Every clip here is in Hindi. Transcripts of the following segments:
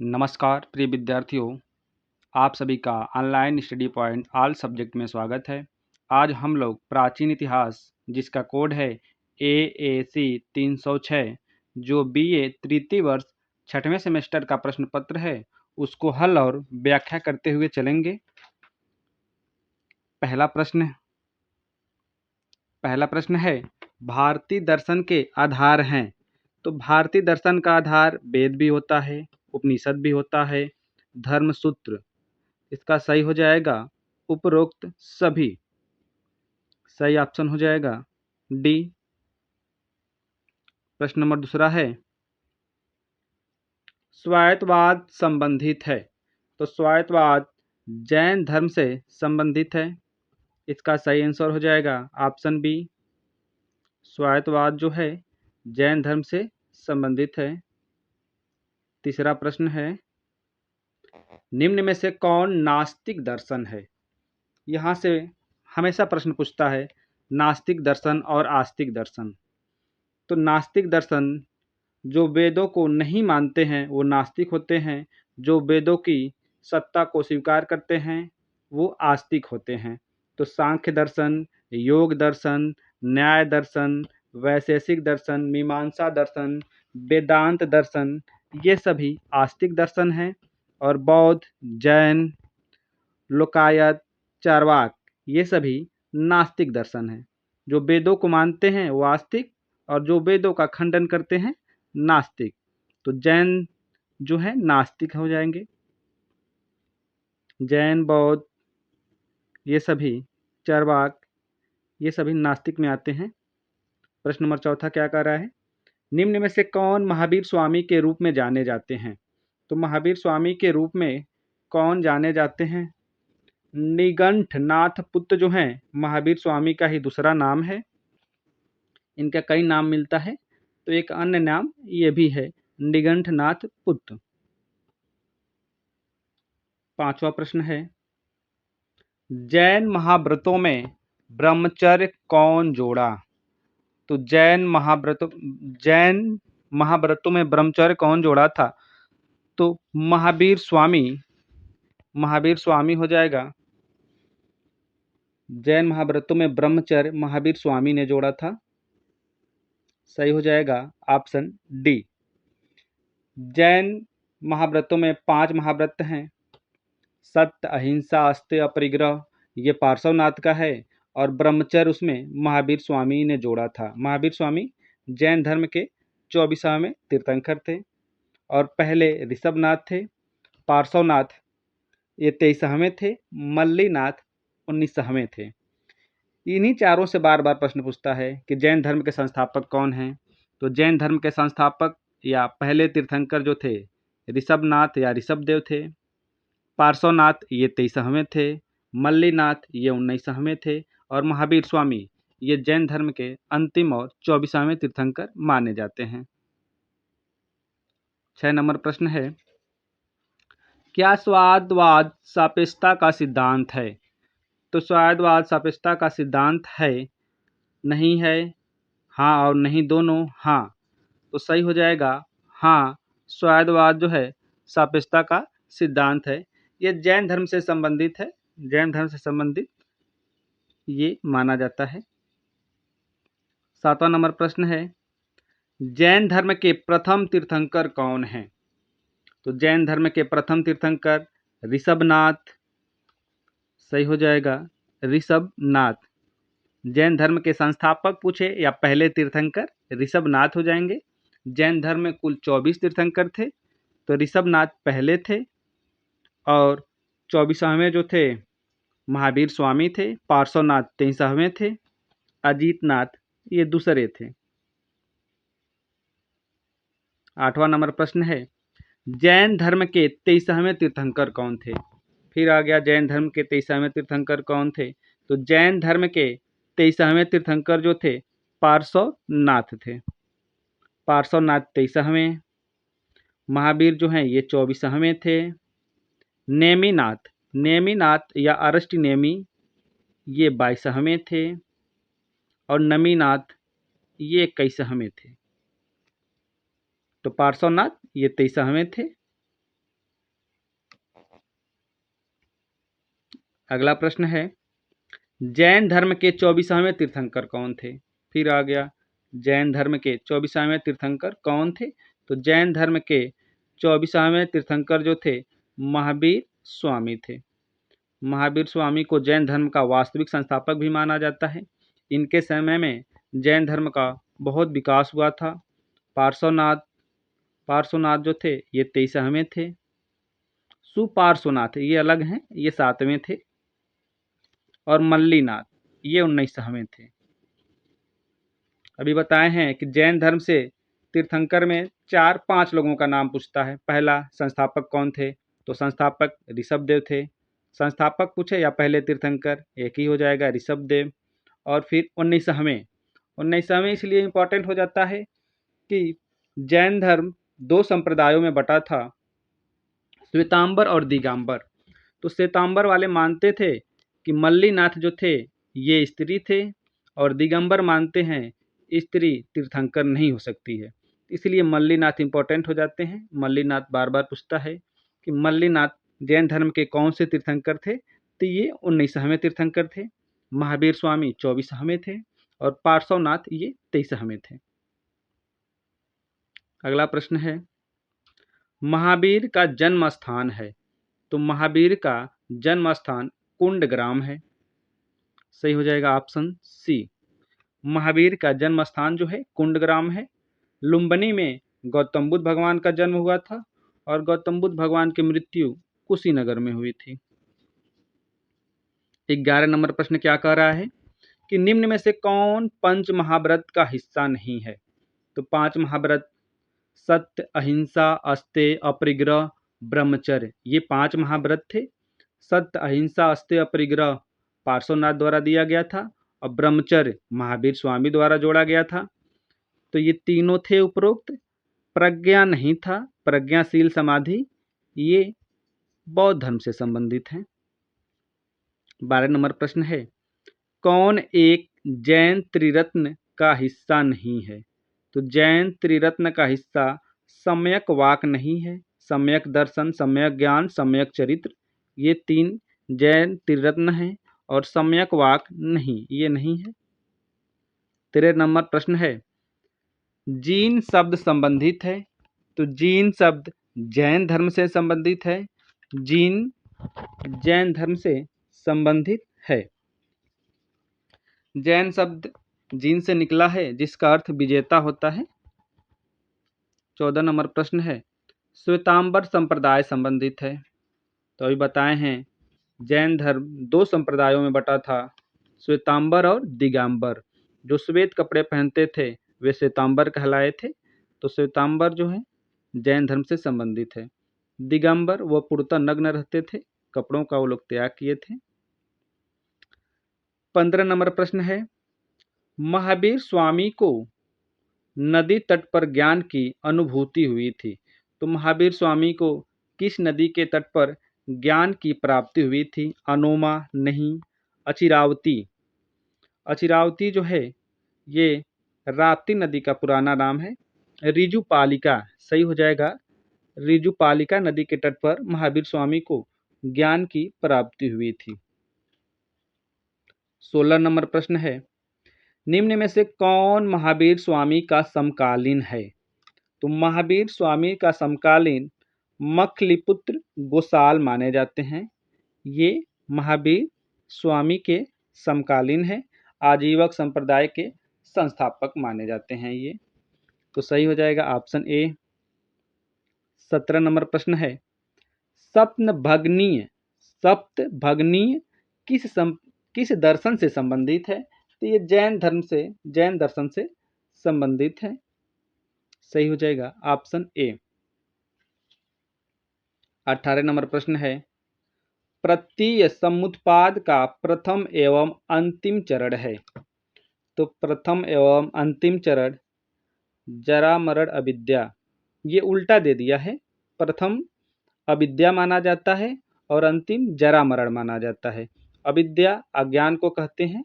नमस्कार प्रिय विद्यार्थियों, आप सभी का online study point all subject में स्वागत है। आज हम लोग प्राचीन इतिहास जिसका कोड है AAC 306 जो BA तृतीय वर्ष छठवें सेमेस्टर का प्रश्न पत्र है उसको हल और व्याख्या करते हुए चलेंगे। पहला प्रश्न है भारतीय दर्शन के आधार हैं। तो भारतीय दर्शन का आधार वेद भी होता है, उपनिषद भी होता है, धर्मसूत्र। इसका सही हो जाएगा उपरोक्त सभी। सही ऑप्शन हो जाएगा डी। प्रश्न नंबर दूसरा है स्वायत्तवाद संबंधित है। तो स्वायत्तवाद जैन धर्म से संबंधित है। इसका सही आंसर हो जाएगा ऑप्शन बी। स्वायत्तवाद जो है जैन धर्म से संबंधित है। तीसरा प्रश्न है निम्न में से कौन नास्तिक दर्शन है। यहाँ से हमेशा प्रश्न पूछता है नास्तिक दर्शन और आस्तिक दर्शन। तो नास्तिक दर्शन जो वेदों को नहीं मानते हैं वो नास्तिक होते हैं, जो वेदों की सत्ता को स्वीकार करते हैं वो आस्तिक होते हैं। तो सांख्य दर्शन, योग दर्शन, न्याय दर्शन, वैशेषिक दर्शन, मीमांसा दर्शन, वेदांत दर्शन ये सभी आस्तिक दर्शन हैं। और बौद्ध, जैन, लोकायत, चार्वाक ये सभी नास्तिक दर्शन हैं। जो वेदों को मानते हैं वो आस्तिक और जो वेदों का खंडन करते हैं नास्तिक। तो जैन जो है नास्तिक हो जाएंगे। जैन, बौद्ध ये सभी, चार्वाक ये सभी नास्तिक में आते हैं। प्रश्न नंबर चौथा क्या कह रहा है निम्न में से कौन महावीर स्वामी के रूप में जाने जाते हैं। तो महावीर स्वामी के रूप में कौन जाने जाते हैं। निगंठनाथ पुत्र जो हैं महावीर स्वामी का ही दूसरा नाम है। इनका कई नाम मिलता है तो एक अन्य नाम ये भी है निगंठनाथ पुत्र। पांचवा प्रश्न है जैन महाव्रतों में ब्रह्मचर्य कौन जोड़ा। तो जैन महाव्रतों में ब्रह्मचर्य कौन जोड़ा था। तो महावीर स्वामी हो जाएगा। जैन महाव्रतों में ब्रह्मचर्य महावीर स्वामी ने जोड़ा था। सही हो जाएगा ऑप्शन डी। जैन महाव्रतों में 5 महाव्रत हैं। सत्य, अहिंसा, अस्तेय, अपरिग्रह ये पार्श्वनाथ का है और ब्रह्मचर्य उसमें महावीर स्वामी ने जोड़ा था। महावीर स्वामी जैन धर्म के 24वें तीर्थंकर थे और पहले ऋषभनाथ थे। पार्श्वनाथ ये 23वें थे। मल्लीनाथ 19वें थे। इन्हीं चारों से बार बार प्रश्न पूछता है कि जैन धर्म के संस्थापक कौन हैं। तो जैन धर्म के संस्थापक या पहले तीर्थंकर जो थे ऋषभनाथ या ऋषभदेव थे। पार्श्वनाथ ये 23वें थे। मल्लीनाथ ये 19वें थे और महावीर स्वामी ये जैन धर्म के अंतिम और 24वें तीर्थंकर माने जाते हैं। 6 नंबर प्रश्न है क्या स्वादवाद सापेक्षता का सिद्धांत है। तो स्वादवाद सापेक्षता का सिद्धांत है, नहीं है, हाँ और नहीं दोनों। हाँ तो सही हो जाएगा हाँ। स्वादवाद जो है सापेक्षता का सिद्धांत है। ये जैन धर्म से संबंधित है। जैन धर्म से संबंधित ये माना जाता है। 7वां नंबर प्रश्न है जैन धर्म के प्रथम तीर्थंकर कौन हैं। तो जैन धर्म के प्रथम तीर्थंकर ऋषभनाथ। सही हो जाएगा ऋषभनाथ। जैन धर्म के संस्थापक पूछे या पहले तीर्थंकर ऋषभनाथ हो जाएंगे। जैन धर्म में कुल 24 तीर्थंकर थे तो ऋषभनाथ पहले थे और 24वें जो थे महावीर स्वामी थे। पार्श्वनाथ 23वें थे। अजीतनाथ ये दूसरे थे। 8वां नंबर प्रश्न है जैन धर्म के 23वें तीर्थंकर कौन थे। फिर आ गया जैन धर्म के 23वें तीर्थंकर कौन थे। तो जैन धर्म के 23वें तीर्थंकर जो थे पार्श्वनाथ थे। पार्श्वनाथ 23वें। महावीर जो हैं ये 24वें थे। नेमिनाथ या अरष्ट नेमी ये 22वें थे और नमीनाथ ये 21वें थे। तो पार्श्वनाथ ये 23वें थे। अगला प्रश्न है, जैन धर्म के 24वें तीर्थंकर कौन थे? फिर आ गया, जैन धर्म के 24वें तीर्थंकर कौन थे? तो जैन धर्म के 24वें तीर्थंकर जो थे, महावीर स्वामी थे। महावीर स्वामी को जैन धर्म का वास्तविक संस्थापक भी माना जाता है। इनके समय में जैन धर्म का बहुत विकास हुआ था। पार्श्वनाथ जो थे ये 23वें थे। सुपार्श्वनाथ ये अलग हैं, ये 7वें थे। और मल्लीनाथ ये 19वें थे। अभी बताए हैं कि जैन धर्म से तीर्थंकर में 4-5 लोगों का नाम पूछता है। पहला, संस्थापक कौन थे? तो संस्थापक ऋषभदेव थे। संस्थापक पूछे या पहले तीर्थंकर, एक ही हो जाएगा, ऋषभदेव। और फिर 19वें इसलिए इम्पोर्टेंट हो जाता है कि जैन धर्म 2 संप्रदायों में बटा था, श्वेतांबर और दिगंबर। तो श्वेतांबर वाले मानते थे कि मल्लीनाथ जो थे ये स्त्री थे, और दिगंबर मानते हैं स्त्री तीर्थंकर नहीं हो सकती है। इसलिए मल्लीनाथ इंपॉर्टेंट हो जाते हैं। मल्लीनाथ बार बार पूछता है कि मल्लीनाथ जैन धर्म के कौन से तीर्थंकर थे? तो ये 19वें तीर्थंकर थे। महावीर स्वामी 24वें थे और पार्श्वनाथ ये 23वें थे। अगला प्रश्न है, महावीर का जन्म स्थान है। तो महावीर का जन्म स्थान कुंडग्राम है। सही हो जाएगा ऑप्शन सी। महावीर का जन्म स्थान जो है कुंडग्राम है। लुम्बिनी में गौतम बुद्ध भगवान का जन्म हुआ था और गौतम बुद्ध भगवान की मृत्यु कुशीनगर में हुई थी। 11 नंबर प्रश्न क्या कह रहा है कि निम्न में से कौन पंच महाव्रत का हिस्सा नहीं है? तो 5 महाव्रत, सत्य, अहिंसा, अस्तेय, अपरिग्रह, ब्रह्मचर्य, ये 5 महाव्रत थे। सत्य, अहिंसा, अस्तेय, अपरिग्रह पार्श्वनाथ द्वारा दिया गया था और ब्रह्मचर्य महावीर स्वामी द्वारा जोड़ा गया था। तो ये तीनों थे उपरोक्त। प्रज्ञा नहीं था, प्रज्ञाशील समाधि ये बौद्ध धर्म से संबंधित है। 12 नंबर प्रश्न है, कौन एक जैन त्रिरत्न का हिस्सा नहीं है? तो जैन त्रिरत्न का हिस्सा सम्यक वाक नहीं है। सम्यक दर्शन, सम्यक ज्ञान, सम्यक चरित्र, ये 3 जैन त्रिरत्न हैं और सम्यक वाक नहीं, ये नहीं है। 13 नंबर प्रश्न है, जीन शब्द संबंधित है। तो जीन शब्द जैन धर्म से संबंधित है। जीन जैन धर्म से संबंधित है। जैन शब्द जीन से निकला है जिसका अर्थ विजेता होता है। 14 नंबर प्रश्न है, श्वेतांबर संप्रदाय संबंधित है। तो अभी बताए हैं जैन धर्म 2 संप्रदायों में बटा था, श्वेतांबर और दिगंबर। जो श्वेत कपड़े पहनते थे वे श्वेतांबर कहलाए थे। तो श्वेतांबर जो है जैन धर्म से संबंधित है। दिगंबर वो पूर्णतः नग्न रहते थे, कपड़ों का वो लोग त्याग किए थे। 15 नंबर प्रश्न है, महावीर स्वामी को नदी तट पर ज्ञान की अनुभूति हुई थी। तो महावीर स्वामी को किस नदी के तट पर ज्ञान की प्राप्ति हुई थी? अनोमा नहीं, अचिरावती। अचिरावती जो है ये राप्ती नदी का पुराना नाम है। रिजुपालिका सही हो जाएगा। रिजुपालिका नदी के तट पर महावीर स्वामी को ज्ञान की प्राप्ति हुई थी। 16 नंबर प्रश्न है, निम्न में से कौन महावीर स्वामी का समकालीन है? तो महावीर स्वामी का समकालीन मखलिपुत्र गोसाल माने जाते हैं। ये महावीर स्वामी के समकालीन है। आजीवक संप्रदाय के संस्थापक माने जाते हैं ये। तो सही हो जाएगा ऑप्शन ए। 17 नंबर प्रश्न है, सप्तभगनीय किस दर्शन से संबंधित है? तो ये जैन दर्शन से संबंधित है। सही हो जाएगा ऑप्शन ए। 18 नंबर प्रश्न है, प्रत्यय समुत्पाद का प्रथम एवं अंतिम चरण है। तो प्रथम एवं अंतिम चरण जरा मरण अविद्या, ये उल्टा दे दिया है। प्रथम अविद्या माना जाता है और अंतिम जरा मरण माना जाता है। अविद्या अज्ञान को कहते हैं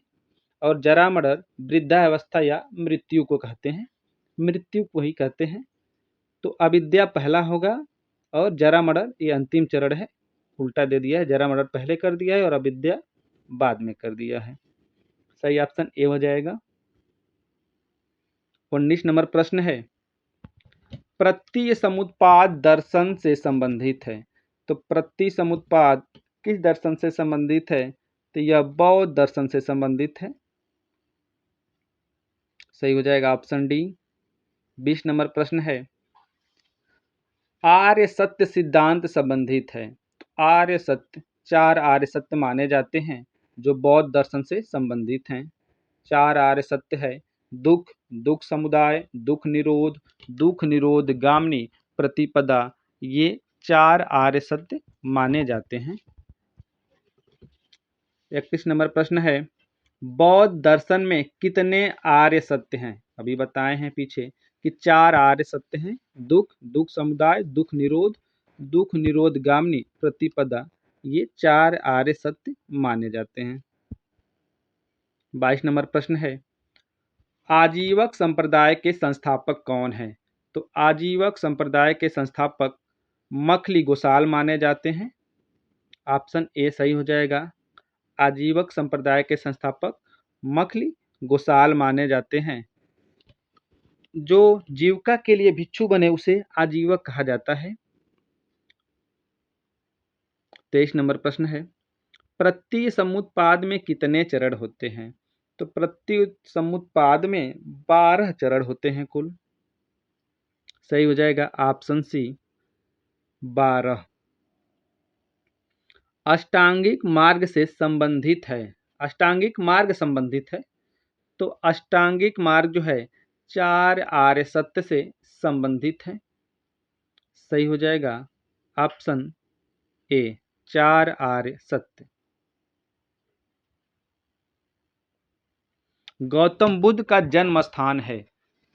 और जरा मरण वृद्धावस्था या मृत्यु को कहते हैं। मृत्यु को ही कहते हैं। तो अविद्या पहला होगा और जरा मरण ये अंतिम चरण है। उल्टा दे दिया है, जरा मर्डर पहले कर दिया है और अविद्या बाद में कर दिया है। सही ऑप्शन ए हो जाएगा। 19 नंबर प्रश्न है, प्रत्यय समुत्पाद दर्शन से संबंधित है। तो प्रत्यय समुत्पाद किस दर्शन से संबंधित है? तो यह बौद्ध दर्शन से संबंधित है। सही हो जाएगा ऑप्शन डी। 20 नंबर प्रश्न है, आर्य सत्य सिद्धांत संबंधित है। तो आर्य सत्य, 4 आर्य सत्य माने जाते हैं जो बौद्ध दर्शन से संबंधित हैं। 4 आर्य सत्य है, दुख, दुख समुदाय, दुख निरोध गामिनी प्रतिपदा, ये 4 आर्य सत्य माने जाते हैं। 31 नंबर प्रश्न है, बौद्ध दर्शन में कितने आर्य सत्य हैं? अभी बताए हैं पीछे कि 4 आर्य सत्य हैं, दुख, दुख समुदाय, दुख निरोध गामिनी प्रतिपदा, ये 4 आर्य सत्य माने जाते हैं। 22 नंबर प्रश्न है, आजीवक संप्रदाय के संस्थापक कौन हैं? तो आजीवक संप्रदाय के संस्थापक मखली गोसाल माने जाते हैं। ऑप्शन ए सही हो जाएगा। आजीवक संप्रदाय के संस्थापक मखली गोसाल माने जाते हैं। जो जीविका के लिए भिक्षु बने उसे आजीवक कहा जाता है। 23 नंबर प्रश्न है, प्रत्यय समुत्पाद में कितने चरण होते हैं? तो प्रत्यय समुत्पाद में 12 चरण होते हैं कुल। सही हो जाएगा ऑप्शन सी 12। अष्टांगिक मार्ग से संबंधित है। अष्टांगिक मार्ग संबंधित है, तो अष्टांगिक मार्ग जो है 4 आर्य सत्य से संबंधित है। सही हो जाएगा ऑप्शन ए 4 आर्य सत्य। गौतम बुद्ध का जन्म स्थान है।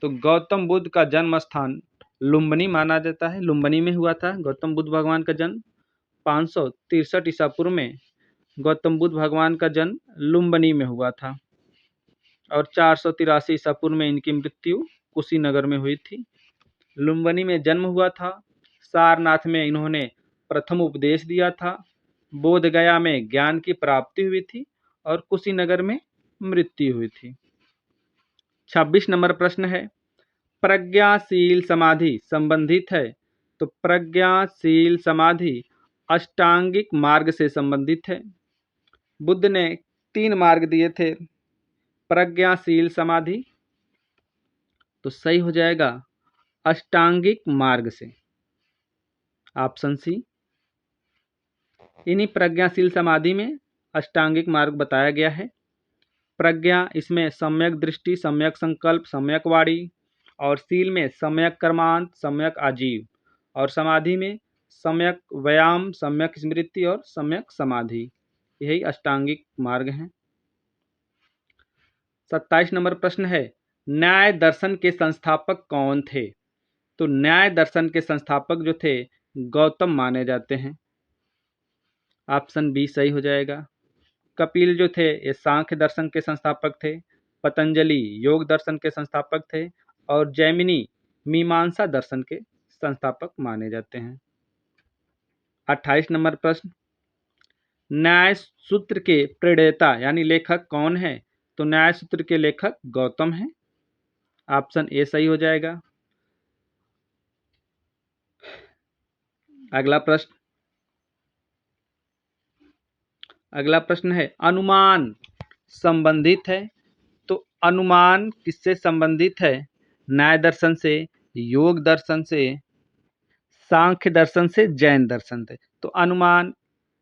तो गौतम बुद्ध का जन्म स्थान लुम्बिनी माना जाता है। लुम्बिनी में हुआ था गौतम बुद्ध भगवान का जन्म। 563 ईसा पूर्व में गौतम बुद्ध भगवान का जन्म लुम्बिनी में हुआ था और 483 ईसा पूर्व में इनकी मृत्यु कुशीनगर में हुई थी। लुम्बिनी में जन्म हुआ था। सारनाथ में इन्होंने प्रथम उपदेश दिया था। बोध गया में ज्ञान की प्राप्ति हुई थी और कुशीनगर में मृत्यु हुई थी। 26 नंबर प्रश्न है, प्रज्ञाशील समाधि संबंधित है। तो प्रज्ञाशील समाधि अष्टांगिक मार्ग से संबंधित है। बुद्ध ने 3 मार्ग दिए थे प्रज्ञाशील समाधि, तो सही हो जाएगा अष्टांगिक मार्ग से ऑप्शन सी। इन्हीं प्रज्ञाशील समाधि में अष्टांगिक मार्ग बताया गया है। प्रज्ञा, इसमें सम्यक दृष्टि, सम्यक संकल्प, सम्यक वाणी, और शील में सम्यक कर्मांत, सम्यक आजीव, और समाधि में सम्यक व्यायाम, सम्यक स्मृति और सम्यक समाधि, यही अष्टांगिक मार्ग हैं। 27 नंबर प्रश्न है, न्याय दर्शन के संस्थापक कौन थे? तो न्याय दर्शन के संस्थापक जो थे गौतम माने जाते हैं। ऑप्शन बी सही हो जाएगा। कपिल जो थे ये सांख्य दर्शन के संस्थापक थे। पतंजलि योग दर्शन के संस्थापक थे और जैमिनी मीमांसा दर्शन के संस्थापक माने जाते हैं। 28 नंबर प्रश्न, न्याय सूत्र के प्रणेता यानी लेखक कौन है? तो न्याय सूत्र के लेखक गौतम हैं। ऑप्शन ए सही हो जाएगा। अगला प्रश्न है, अनुमान संबंधित है। तो अनुमान किससे संबंधित है? न्याय दर्शन से, योग दर्शन से, सांख्य दर्शन से, जैन दर्शन से। तो अनुमान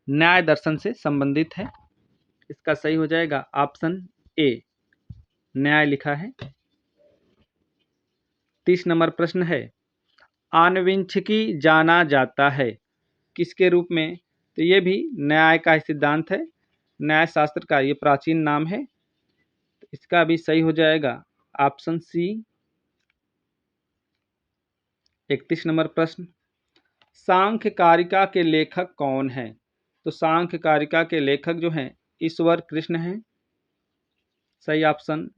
न्याय दर्शन से संबंधित है। इसका सही हो जाएगा ऑप्शन ए, न्याय लिखा है। 30 नंबर प्रश्न है, आनुवंशिकी जाना जाता है किसके रूप में? तो ये भी न्याय का सिद्धांत है, न्याय शास्त्र का ये प्राचीन नाम है। इसका भी सही हो जाएगा ऑप्शन सी। 31 नंबर प्रश्न, सांख्य कारिका के लेखक कौन है? तो सांख्य कारिका के लेखक जो हैं ईश्वर कृष्ण हैं। सही ऑप्शन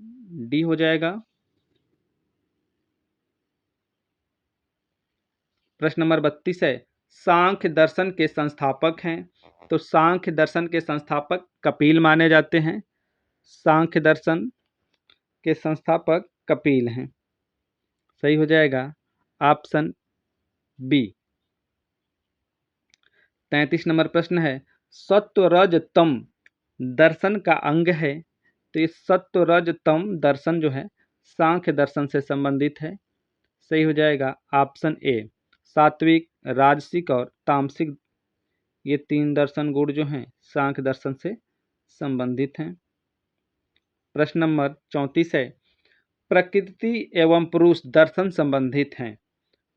डी हो जाएगा। प्रश्न नंबर 32 है, सांख्य दर्शन के संस्थापक हैं? तो सांख्य दर्शन के संस्थापक कपिल माने जाते हैं। सांख्य दर्शन के संस्थापक कपिल हैं। सही हो जाएगा ऑप्शन बी। 33 नंबर प्रश्न है, सत्व रज तम दर्शन का अंग है। तो ये सत्व रज तम दर्शन जो है सांख्य दर्शन से संबंधित है। सही हो जाएगा ऑप्शन ए। सात्विक, राजसिक और तामसिक, ये 3 दर्शन गुण जो हैं सांख्य दर्शन से संबंधित हैं। प्रश्न नंबर 34 है, प्रकृति एवं पुरुष दर्शन संबंधित हैं।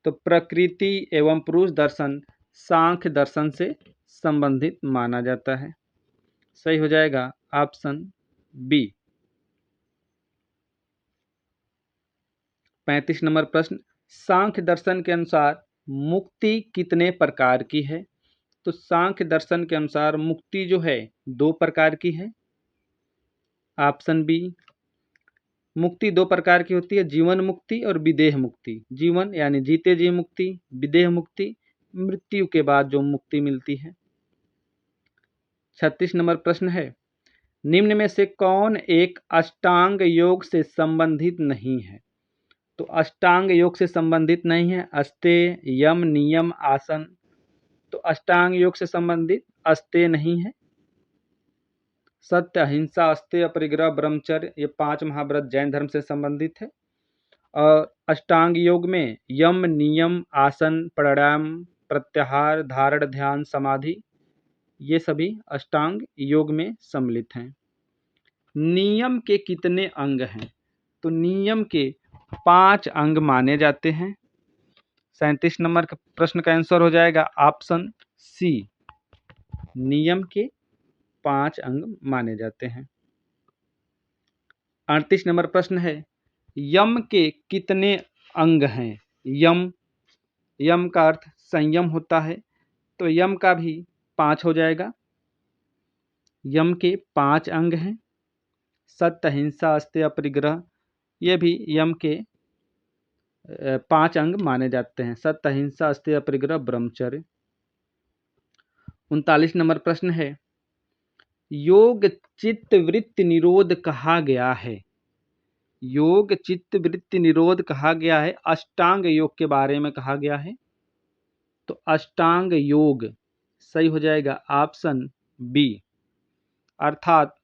तो प्रकृति एवं पुरुष दर्शन सांख्य दर्शन से संबंधित माना जाता है। सही हो जाएगा ऑप्शन बी। 35 नंबर प्रश्न, सांख्य दर्शन के अनुसार मुक्ति कितने प्रकार की है? तो सांख्य दर्शन के अनुसार मुक्ति जो है 2 प्रकार की है। Option B. मुक्ति 2 प्रकार की होती है, जीवन मुक्ति और विदेह मुक्ति। जीवन यानी जीते जी मुक्ति, विदेह मुक्ति मृत्यु के बाद जो मुक्ति मिलती है। 36 नंबर प्रश्न है, निम्न में से कौन एक अष्टांग योग से संबंधित नहीं है? तो अष्टांग योग से संबंधित नहीं है अस्तेय, यम, नियम, आसन। तो अष्टांग योग से संबंधित अस्तेय नहीं है। सत्य, अहिंसा, अस्तेय, अपरिग्रह, ब्रह्मचर्य, ये 5 महाव्रत जैन धर्म से संबंधित है। और अष्टांग योग में यम, नियम, आसन, प्राणायाम, प्रत्याहार, धारण, ध्यान, समाधि, ये सभी अष्टांग योग में सम्मिलित हैं। नियम के कितने अंग हैं? तो नियम के 5 अंग माने जाते हैं। 37 नंबर का प्रश्न का आंसर हो जाएगा ऑप्शन सी। नियम के 5 अंग माने जाते हैं। 38 नंबर प्रश्न है, यम के कितने अंग हैं? यम, यम का अर्थ संयम होता है, तो यम का भी 5 हो जाएगा। यम के 5 अंग हैं। सत्य, अहिंसा, अस्तेय, अपरिग्रह, ये भी यम के 5 अंग माने जाते हैं। सत्य, अहिंसा, अस्तेय, अपरिग्रह, ब्रह्मचर्य। 39 नंबर प्रश्न है, योग चित्त वृत्ति निरोध कहा गया है? योग चित्त वृत्ति निरोध कहा गया है, अष्टांग योग के बारे में कहा गया है। तो अष्टांग योग सही हो जाएगा ऑप्शन बी। अर्थात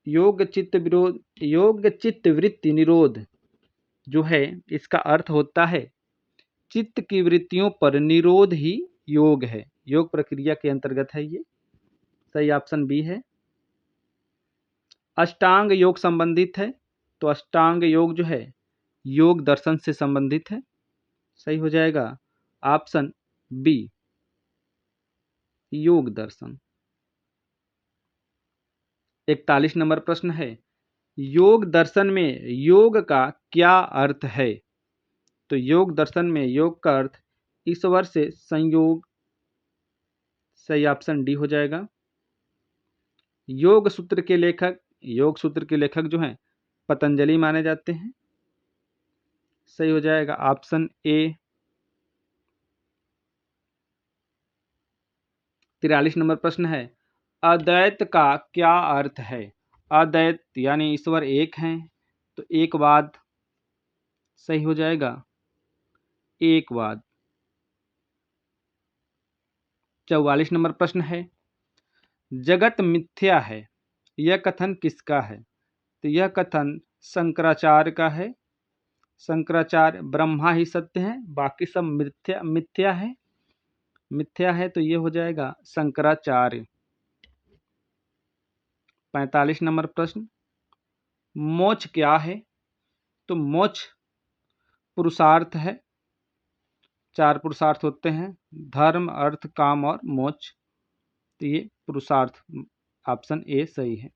योग चित्त वृत्ति निरोध जो है इसका अर्थ होता है चित्त की वृत्तियों पर निरोध ही योग है। योग प्रक्रिया के अंतर्गत है ये। सही ऑप्शन बी है। अष्टांग योग संबंधित है, तो अष्टांग योग जो है योग दर्शन से संबंधित है। सही हो जाएगा ऑप्शन बी, योग दर्शन। 41 नंबर प्रश्न है, योग दर्शन में योग का क्या अर्थ है? तो योग दर्शन में योग का अर्थ ईश्वर से संयोग। सही ऑप्शन डी हो जाएगा। योग सूत्र के लेखक जो हैं पतंजलि माने जाते हैं। सही हो जाएगा ऑप्शन ए। 43 नंबर प्रश्न है, अद्वैत का क्या अर्थ है? अद्वैत यानी ईश्वर एक हैं, तो एकवाद सही हो जाएगा एकवाद। 44 नंबर प्रश्न है, जगत मिथ्या है, यह कथन किसका है? तो यह कथन शंकराचार्य का है। शंकराचार्य ब्रह्मा ही सत्य है, बाकी सब मिथ्या है, तो ये हो जाएगा शंकराचार्य। 45 नंबर प्रश्न, मोक्ष क्या है? तो मोक्ष पुरुषार्थ है। 4 पुरुषार्थ होते हैं, धर्म, अर्थ, काम और मोक्ष। तो ये पुरुषार्थ ऑप्शन ए सही है।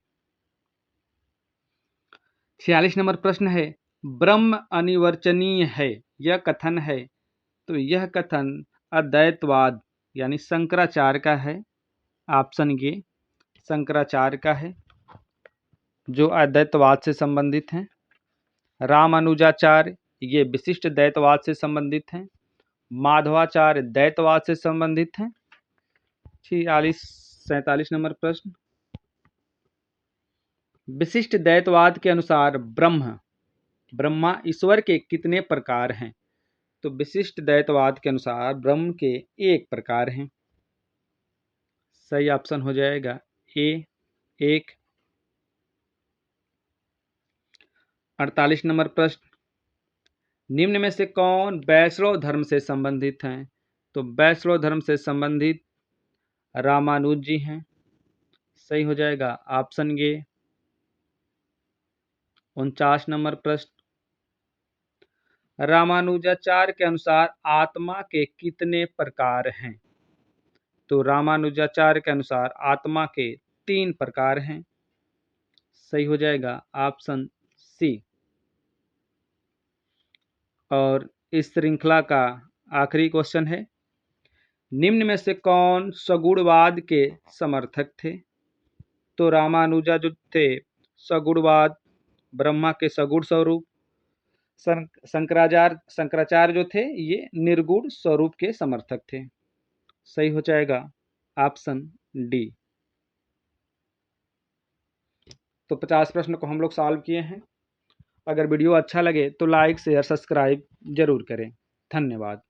46 नंबर प्रश्न है, ब्रह्म अनिर्वचनीय है, यह कथन है। तो यह कथन अद्वैतवाद यानी शंकराचार्य का है। ऑप्शन ए शंकराचार्य का है, जो अद्वैतवाद से संबंधित हैं। रामानुजाचार्य ये विशिष्ट द्वैतवाद से संबंधित हैं। माधवाचार्य द्वैतवाद से संबंधित हैं। 47 नंबर प्रश्न, विशिष्ट द्वैतवाद के अनुसार ब्रह्मा ईश्वर के कितने प्रकार हैं? तो विशिष्ट द्वैतवाद के अनुसार ब्रह्म के 1 प्रकार हैं। सही ऑप्शन हो जाएगा ए 1। 48 नंबर प्रश्न, निम्न में से कौन वैष्णव धर्म से संबंधित हैं? तो वैष्णव धर्म से संबंधित रामानुज जी हैं। सही हो जाएगा ऑप्शन ए। 49 नंबर प्रश्न, रामानुजाचार्य के अनुसार आत्मा के कितने प्रकार हैं? तो रामानुजाचार्य के अनुसार आत्मा के 3 प्रकार हैं। सही हो जाएगा ऑप्शन सी। और इस श्रृंखला का आखिरी क्वेश्चन है, निम्न में से कौन सगुणवाद के समर्थक थे? तो रामानुजा जो थे सगुणवाद, ब्रह्मा के सगुण स्वरूप, शंकराचार्य जो थे ये निर्गुण स्वरूप के समर्थक थे। सही हो जाएगा ऑप्शन डी। तो 50 प्रश्न को हम लोग सॉल्व किए हैं। अगर वीडियो अच्छा लगे तो लाइक शेयर सब्सक्राइब जरूर करें। धन्यवाद।